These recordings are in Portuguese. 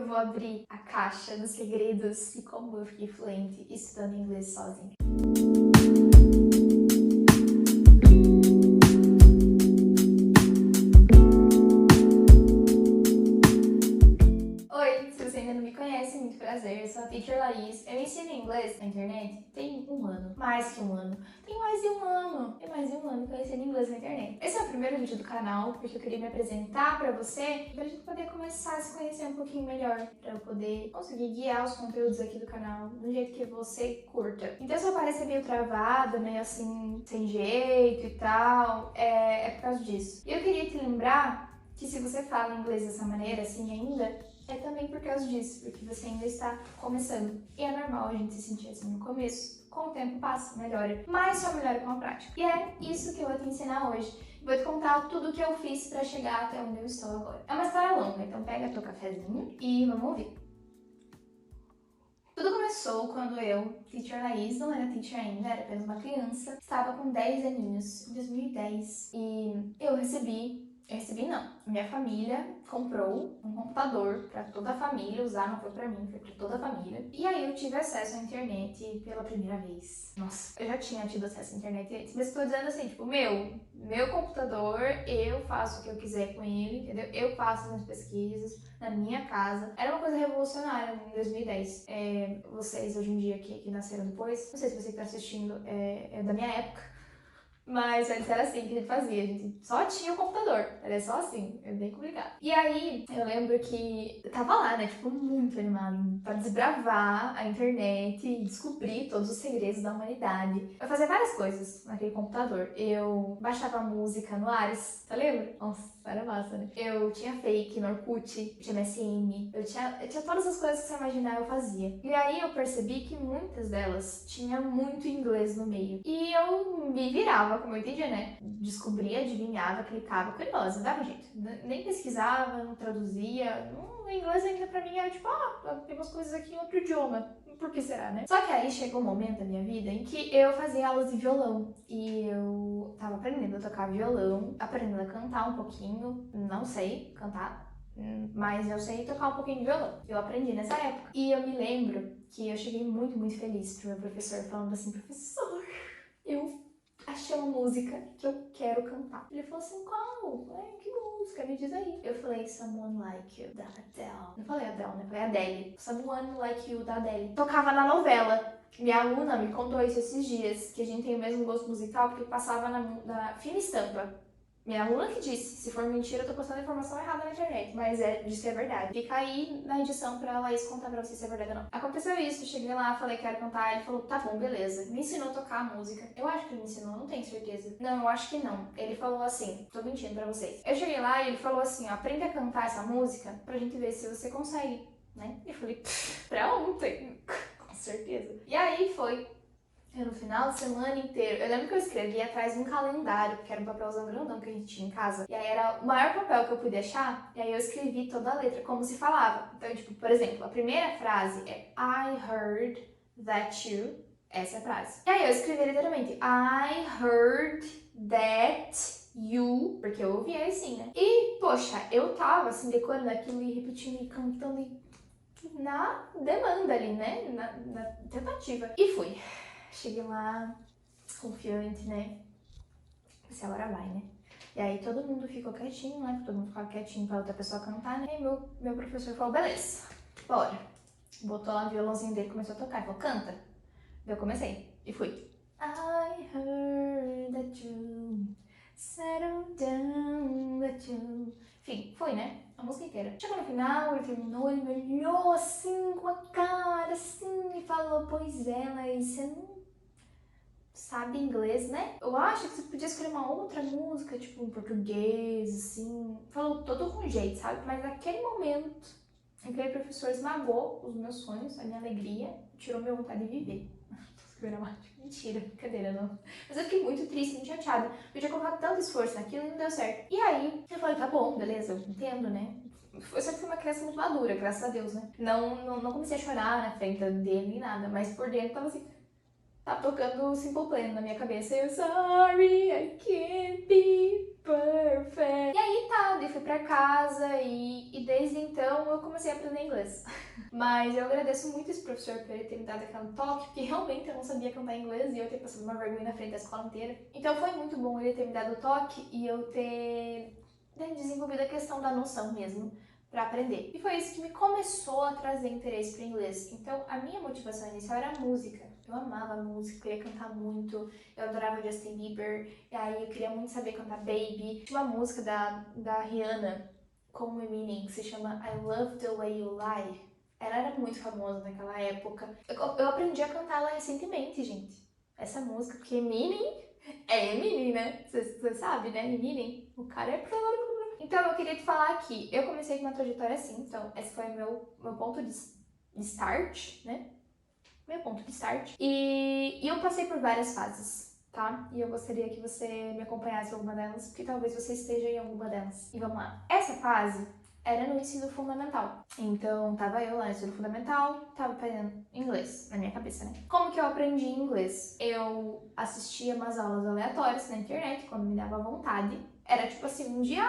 eu vou abrir a caixa dos segredos e como eu fiquei fluente estudando inglês sozinha. Oi, se você ainda não me conhece, muito prazer, eu sou a Teacher Laís. Eu ensino inglês na internet tem um ano, mais que um ano. Tem mais de um ano que eu ensino inglês na internet. Esse é o primeiro vídeo do canal, porque eu queria me apresentar pra você, pra gente poder começar a se conhecer um pouquinho melhor, pra eu poder conseguir guiar os conteúdos aqui do canal do jeito que você curta. Então se eu parecer meio travada, meio assim, sem jeito e tal, é por causa disso. E eu queria te lembrar que se você fala inglês dessa maneira, assim ainda, é também por causa disso, porque você ainda está começando. E é normal a gente se sentir assim no começo. Com o tempo passa, melhora. Mas só melhora com a prática. E é isso que eu vou te ensinar hoje. Vou te contar tudo o que eu fiz pra chegar até onde eu estou agora. É uma história longa, então pega teu cafezinho e vamos ouvir. Tudo começou quando eu, Teacher Laís, não era teacher ainda, era apenas uma criança, estava com 10 aninhos, em 2010, e minha família comprou um computador para toda a família usar, não foi para mim, foi para toda a família. E aí eu tive acesso à internet pela primeira vez. Nossa, eu já tinha tido acesso à internet antes, mas estou dizendo assim, tipo, meu computador, eu faço o que eu quiser com ele, entendeu? Eu faço as minhas pesquisas na minha casa. Era uma coisa revolucionária em 2010. Vocês hoje em dia que nasceram depois, não sei se você que está assistindo é da minha época, mas antes era assim que a gente fazia, a gente só tinha o computador, era só assim, é bem complicado. E aí, eu lembro que eu tava lá, né, tipo, muito animada pra desbravar a internet e descobrir todos os segredos da humanidade. Eu fazia várias coisas naquele computador. Eu baixava música no Ares, tá lembra? Nossa, era massa, né? Eu tinha fake no Orkut, eu tinha MSN, eu tinha todas as coisas que você imaginar eu fazia. E aí eu percebi que muitas delas tinham muito inglês no meio. E eu me virava, como eu entendia, né? Descobria, adivinhava, clicava, curiosa, dava um jeito. Nem pesquisava, não traduzia. O inglês ainda pra mim era tipo, tem umas coisas aqui em outro idioma. Por que será, né? Só que aí chegou um momento da minha vida em que eu fazia aulas de violão. E eu tava aprendendo a tocar violão, aprendendo a cantar um pouquinho. Não sei cantar, mas eu sei tocar um pouquinho de violão. Eu aprendi nessa época. E eu me lembro que eu cheguei muito, muito feliz pro meu professor, falando assim, professor, eu achei uma música que eu quero cantar. Ele falou assim, qual? Que música? Me diz aí. Eu falei, Someone Like You, da Adele. Não falei Adele, né? Falei Adele. Someone Like You, da Adele. Tocava na novela. Minha aluna me contou isso esses dias, que a gente tem o mesmo gosto musical, porque passava na Fina Estampa. Minha aluna que disse, se for mentira eu tô postando informação errada na internet, mas disse que é verdade. Fica aí na edição pra Laís contar pra você se é verdade ou não. Aconteceu isso, eu cheguei lá, falei que quero cantar, ele falou, tá bom, beleza. Me ensinou a tocar a música. Eu acho que ele me ensinou, não tenho certeza. Não, eu acho que não. Ele falou assim, tô mentindo pra vocês. Eu cheguei lá e ele falou assim, ó, aprende a cantar essa música pra gente ver se você consegue, né? E eu falei, pra ontem, com certeza. E aí foi. No final de semana inteiro. Eu lembro que eu escrevi atrás de um calendário, que era um papelzão grandão que a gente tinha em casa. E aí era o maior papel que eu podia achar. E aí eu escrevi toda a letra, como se falava. Então, tipo, por exemplo, a primeira frase é I heard that you. Essa é a frase. E aí eu escrevi literalmente I heard that you. Porque eu ouvi assim, né? E, poxa, eu tava assim, decorando aquilo e repetindo e cantando na demanda ali, né? Na tentativa. E fui. Cheguei lá, confiante, né? Pensei, agora vai, né? E aí todo mundo ficou quietinho, né? Todo mundo ficava quietinho pra outra pessoa cantar, né? E meu professor falou, beleza, bora. Botou lá o violãozinho dele, começou a tocar. Ele falou, canta. Eu comecei e fui. I heard that you settled down, that you... Enfim, fui, né? A música inteira. Chegou no final, ele terminou, ele me olhou assim, com a cara assim, e falou, pois é, mas você não sabe inglês, né? Eu acho que você podia escolher uma outra música, tipo em português, assim. Falou todo com jeito, sabe? Mas naquele momento, aquele professor esmagou os meus sonhos, a minha alegria, tirou minha vontade de viver. Mentira, brincadeira, não. Mas eu fiquei muito triste, muito chateada. Eu tinha colocado tanto esforço naquilo e não deu certo. E aí, eu falei, tá bom, beleza, eu entendo, né? Eu sempre fui uma criança muito madura, graças a Deus, né? Não comecei a chorar na frente dele nem nada, mas por dentro tava assim... tá tocando o Simple Plan na minha cabeça e eu, sorry, I can't be perfect. E aí tá, eu fui pra casa e desde então eu comecei a aprender inglês. Mas eu agradeço muito esse professor por ele ter me dado aquele toque, porque realmente eu não sabia cantar inglês e eu ter passado uma vergonha na frente da escola inteira. Então foi muito bom ele ter me dado o toque e eu ter desenvolvido a questão da noção mesmo para aprender. E foi isso que me começou a trazer interesse para inglês. Então a minha motivação inicial era a música. Eu amava música, eu ia cantar muito, eu adorava Justin Bieber, e aí eu queria muito saber cantar Baby. Tinha uma música da Rihanna com o Eminem que se chama I Love the Way You Lie. Ela era muito famosa naquela época. Eu aprendi a cantar ela recentemente, gente. Essa música, porque Eminem é Eminem, né? Você sabe, né? Eminem, o cara é... Então eu queria te falar aqui, eu comecei com uma trajetória assim, então esse foi meu ponto de start, né? Meu ponto de start. E eu passei por várias fases, tá? E eu gostaria que você me acompanhasse em alguma delas, porque talvez você esteja em alguma delas. E vamos lá. Essa fase era no ensino fundamental. Então, tava eu lá no ensino fundamental, tava aprendendo inglês na minha cabeça, né? Como que eu aprendi inglês? Eu assistia umas aulas aleatórias na internet, quando me dava vontade. Era tipo assim, um dia,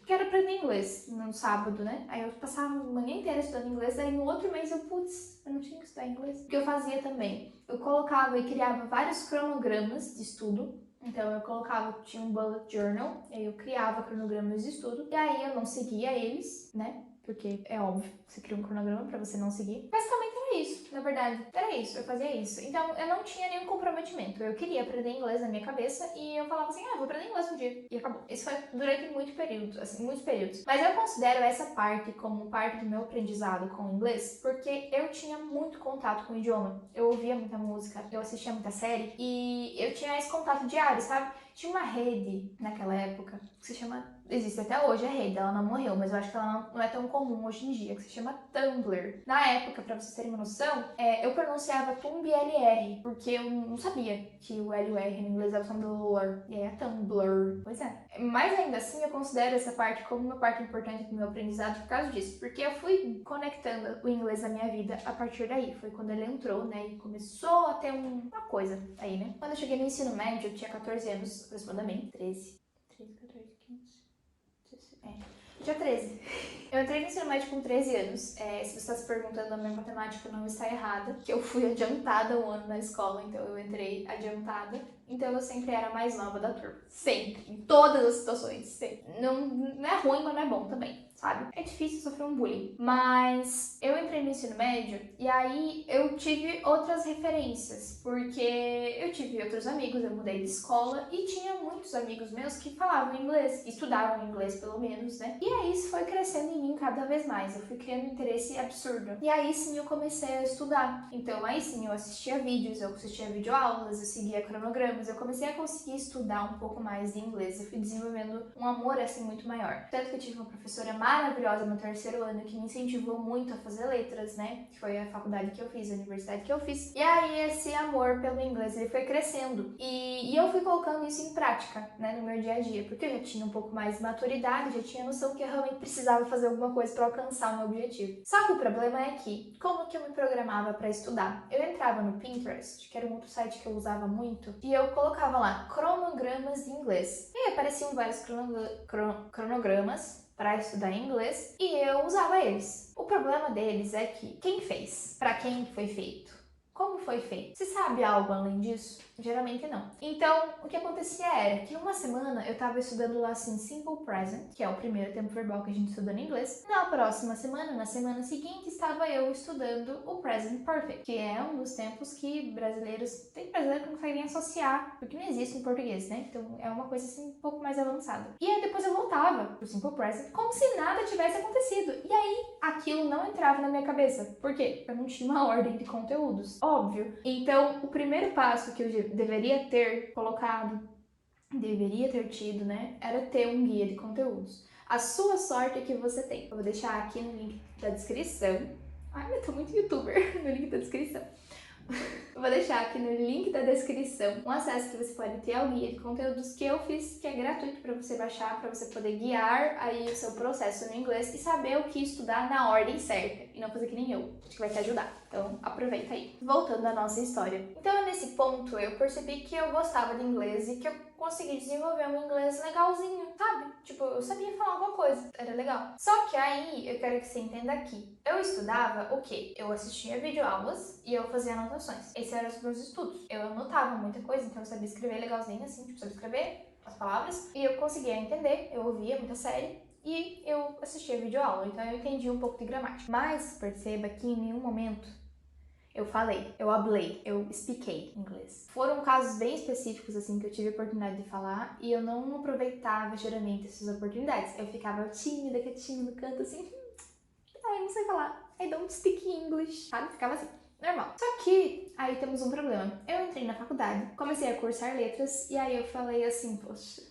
quero aprender inglês, no sábado, né? Aí eu passava a manhã inteira estudando inglês, aí no outro mês eu, putz, eu não tinha que estudar inglês. O que eu fazia também? Eu colocava e criava vários cronogramas de estudo. Então eu colocava, tinha um bullet journal, e aí eu criava cronogramas de estudo, e aí eu não seguia eles, né? Porque é óbvio, você cria um cronograma pra você não seguir. Basicamente era isso, na verdade. Era isso, eu fazia isso. Então eu não tinha nenhum comprometimento. Eu queria aprender inglês na minha cabeça e eu falava assim, vou aprender inglês um dia. E acabou. Isso foi durante muito período, assim, muitos períodos. Mas eu considero essa parte como parte do meu aprendizado com o inglês, porque eu tinha muito contato com o idioma. Eu ouvia muita música, eu assistia muita série e eu tinha esse contato diário, sabe? Tinha uma rede naquela época que se chama... Existe até hoje a rede, ela não morreu, mas eu acho que ela não é tão comum hoje em dia, que se chama Tumblr. Na época, pra vocês terem uma noção, eu pronunciava Tumblr, porque eu não sabia que o L e o R no inglês é o Tumblr, e aí é Tumblr. Pois é. Mas ainda assim, eu considero essa parte como uma parte importante do meu aprendizado por causa disso, porque eu fui conectando o inglês na minha vida a partir daí. Foi quando ele entrou, né, e começou a ter uma coisa aí, né. Quando eu cheguei no ensino médio, eu tinha 14 anos, aproximadamente, 13, 14, 15... Dia 13. Eu entrei no ensino médio com 13 anos. Se você está se perguntando, a minha matemática não está errada, que eu fui adiantada um ano na escola, então eu entrei adiantada. Então eu sempre era a mais nova da turma. Sempre. Em todas as situações. Sempre. Não é ruim, mas não é bom também, sabe? É difícil sofrer um bullying. Mas eu entrei no ensino médio e aí eu tive outras referências, porque eu tive outros amigos, eu mudei de escola e tinha muitos amigos meus que falavam inglês, estudavam inglês pelo menos, né? E aí isso foi crescendo em mim cada vez mais, eu fui criando um interesse absurdo. E aí sim eu comecei a estudar. Então aí sim eu assistia vídeos, eu assistia videoaulas, eu seguia cronogramas, eu comecei a conseguir estudar um pouco mais de inglês, eu fui desenvolvendo um amor assim muito maior. Tanto que eu tive uma professora maravilhosa no terceiro ano que me incentivou muito a fazer letras, né? Que foi a faculdade que eu fiz, a universidade que eu fiz. E aí esse amor pelo inglês, ele foi crescendo. E eu fui colocando isso em prática, né, no meu dia a dia, porque eu já tinha um pouco mais de maturidade, já tinha noção que eu realmente precisava fazer alguma coisa para alcançar o meu objetivo. Só que o problema é que, como que eu me programava para estudar? Eu entrava no Pinterest, que era um outro site que eu usava muito, e eu colocava lá cronogramas de inglês. E aí apareciam vários cronogramas para estudar inglês e eu usava eles. O problema deles é que quem fez? Para quem foi feito? Como foi feito? Você sabe algo além disso? Geralmente não. Então, o que acontecia era que uma semana eu tava estudando lá assim Simple Present, que é o primeiro tempo verbal que a gente estuda em inglês. Na próxima semana, na semana seguinte, estava eu estudando o Present Perfect, que é um dos tempos que tem brasileiros que não conseguem associar, porque não existe em português, né? Então é uma coisa assim um pouco mais avançada. E aí depois eu voltava pro Simple Present como se nada tivesse acontecido. E aí aquilo não entrava na minha cabeça. Por quê? Eu não tinha uma ordem de conteúdos. Óbvio. Então, o primeiro passo que eu deveria ter colocado, deveria ter tido, né, era ter um guia de conteúdos. A sua sorte é que você tem. Eu vou deixar aqui no link da descrição. Ai, eu tô muito youtuber no link da descrição. Eu vou deixar aqui no link da descrição um acesso que você pode ter ao guia de conteúdos que eu fiz, que é gratuito para você baixar, para você poder guiar aí o seu processo no inglês e saber o que estudar na ordem certa. e não fazer que nem eu. Acho que vai te ajudar. Então, aproveita aí. Voltando à nossa história. Então, nesse ponto, eu percebi que eu gostava de inglês e que eu consegui desenvolver um inglês legalzinho, sabe? Tipo, eu sabia falar alguma coisa, era legal. Só que aí, eu quero que você entenda aqui. Eu estudava o quê? Eu assistia videoaulas e eu fazia anotações. Esses eram os meus estudos. Eu anotava muita coisa, então eu sabia escrever legalzinho, assim, tipo, sabia escrever as palavras. E eu conseguia entender, eu ouvia muita série. E eu assistia videoaula, então eu entendi um pouco de gramática. Mas perceba que em nenhum momento eu falei, eu hablei, eu expliquei inglês. Foram casos bem específicos, assim, que eu tive a oportunidade de falar e eu não aproveitava geralmente essas oportunidades. Eu ficava tímida, quietinha no canto, assim, eu não sei falar, I don't speak English, sabe? Ficava assim, normal. Só que aí temos um problema. Eu entrei na faculdade, comecei a cursar letras e aí eu falei assim, poxa,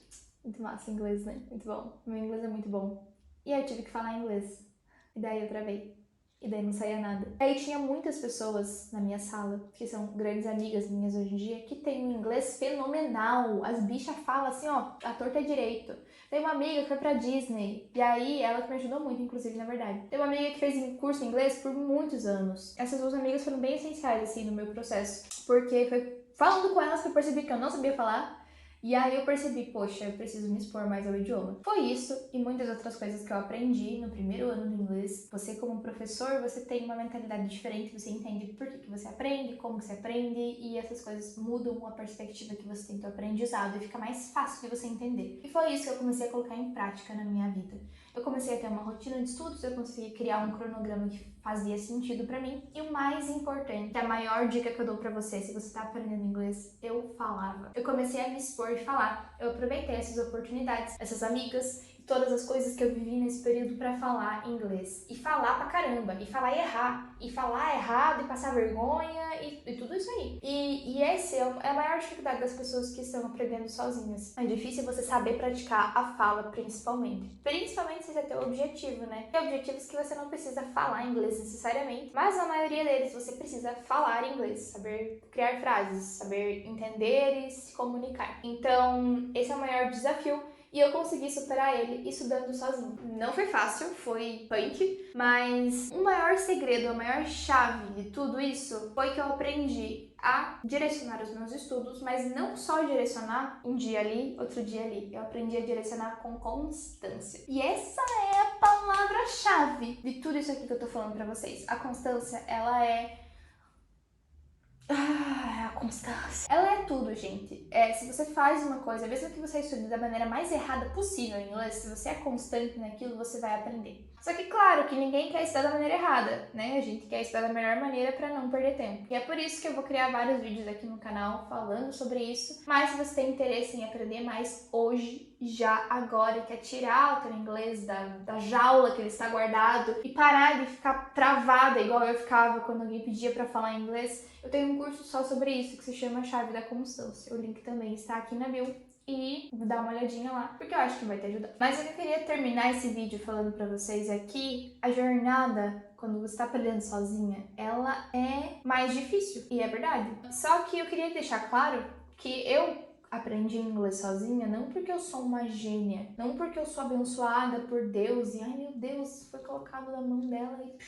muito massa inglês, né? Muito bom. Meu inglês é muito bom. E aí eu tive que falar inglês. E daí eu travei. E daí não saía nada. E aí tinha muitas pessoas na minha sala, que são grandes amigas minhas hoje em dia, que tem um inglês fenomenal. As bichas falam assim, ó, a torta é direito. Tem uma amiga que foi pra Disney, e aí ela que me ajudou muito, inclusive, na verdade. Tem uma amiga que fez curso de inglês por muitos anos. Essas duas amigas foram bem essenciais, assim, no meu processo. Porque foi falando com elas que eu percebi que eu não sabia falar. E aí eu percebi, poxa, eu preciso me expor mais ao idioma. Foi isso e muitas outras coisas que eu aprendi no primeiro ano do inglês. Você como professor, você tem uma mentalidade diferente, você entende por que você aprende, como você aprende e essas coisas mudam a perspectiva que você tem do aprendizado e fica mais fácil de você entender. E foi isso que eu comecei a colocar em prática na minha vida. Eu comecei a ter uma rotina de estudos, eu consegui criar um cronograma que fazia sentido pra mim. E o mais importante, a maior dica que eu dou pra você, se você tá aprendendo inglês, eu falava. Eu comecei a me expor e falar. Eu aproveitei essas oportunidades, essas amigas, todas as coisas que eu vivi nesse período pra falar inglês. E falar pra caramba, e falar e errar. E falar errado, e passar vergonha, e tudo isso aí. E essa é a maior dificuldade das pessoas que estão aprendendo sozinhas. É difícil você saber praticar a fala, principalmente. Principalmente se você tem o objetivo, né? Tem objetivos que você não precisa falar inglês necessariamente, mas a maioria deles você precisa falar inglês, saber criar frases, saber entender e se comunicar. Então, esse é o maior desafio. E eu consegui superar ele estudando sozinho. Não foi fácil, foi punk, mas o maior segredo, a maior chave de tudo isso foi que eu aprendi a direcionar os meus estudos, mas não só direcionar um dia ali, outro dia ali. Eu aprendi a direcionar com constância. E essa é a palavra-chave de tudo isso aqui que eu tô falando pra vocês. A constância, ela é a constância. Ela é tudo, gente. Se você faz uma coisa, mesmo que você estude da maneira mais errada possível em inglês, se você é constante naquilo, você vai aprender. Só que, claro, que ninguém quer estudar da maneira errada, né? A gente quer estudar da melhor maneira pra não perder tempo. E é por isso que eu vou criar vários vídeos aqui no canal falando sobre isso. Mas se você tem interesse em aprender mais hoje, já agora, quer tirar o teu inglês da jaula que ele está guardado e parar de ficar travada igual eu ficava quando alguém pedia pra falar inglês, eu tenho um curso só sobre isso que se chama Chave da Constância. O link também está aqui na bio e dá uma olhadinha lá, porque eu acho que vai te ajudar. Mas eu queria terminar esse vídeo falando pra vocês aqui, a jornada, quando você tá aprendendo sozinha, ela é mais difícil, e é verdade. Só que eu queria deixar claro que eu aprendi inglês sozinha não porque eu sou uma gênia, não porque eu sou abençoada por Deus e ai meu Deus, foi colocado na mão dela e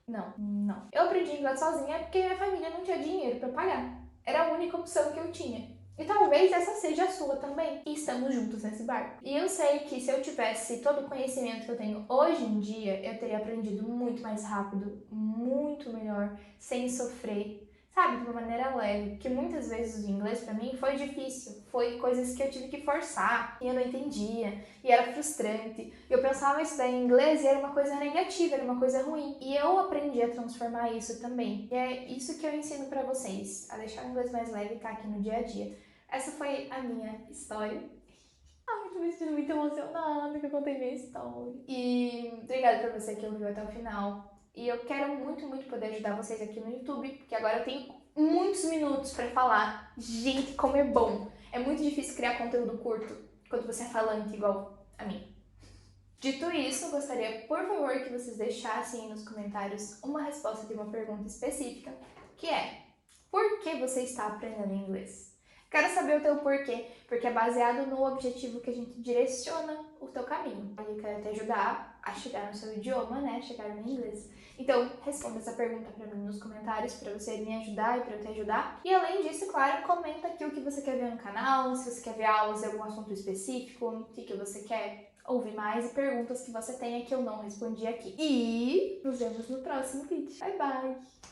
não. Eu aprendi inglês sozinha porque minha família não tinha dinheiro pra pagar. Era a única opção que eu tinha. E talvez essa seja a sua também. E estamos juntos nesse barco. E eu sei que se eu tivesse todo o conhecimento que eu tenho hoje em dia, eu teria aprendido muito mais rápido, muito melhor, sem sofrer. Sabe, de uma maneira leve, porque muitas vezes o inglês pra mim foi difícil, foi coisas que eu tive que forçar, e eu não entendia, e era frustrante. Eu pensava isso daí em inglês e era uma coisa negativa, era uma coisa ruim. E eu aprendi a transformar isso também. E é isso que eu ensino pra vocês, a deixar o inglês mais leve e tá aqui no dia a dia. Essa foi a minha história. Ai, tô me sentindo muito emocionada que eu contei minha história. E obrigada pra você que ouviu até o final. E eu quero muito, muito poder ajudar vocês aqui no YouTube, porque agora eu tenho muitos minutos pra falar. Gente, como é bom! É muito difícil criar conteúdo curto quando você é falante igual a mim. Dito isso, gostaria, por favor, que vocês deixassem aí nos comentários uma resposta de uma pergunta específica, que é: por que você está aprendendo inglês? Quero saber o teu porquê, porque é baseado no objetivo que a gente direciona o teu caminho. Eu quero te ajudar a chegar no seu idioma, né? Chegar no inglês. Então, responda essa pergunta pra mim nos comentários pra você me ajudar e pra eu te ajudar. E além disso, claro, comenta aqui o que você quer ver no canal, se você quer ver aulas de algum assunto específico, o que você quer ouvir mais e perguntas que você tenha que eu não respondi aqui. E nos vemos no próximo vídeo. Bye, bye!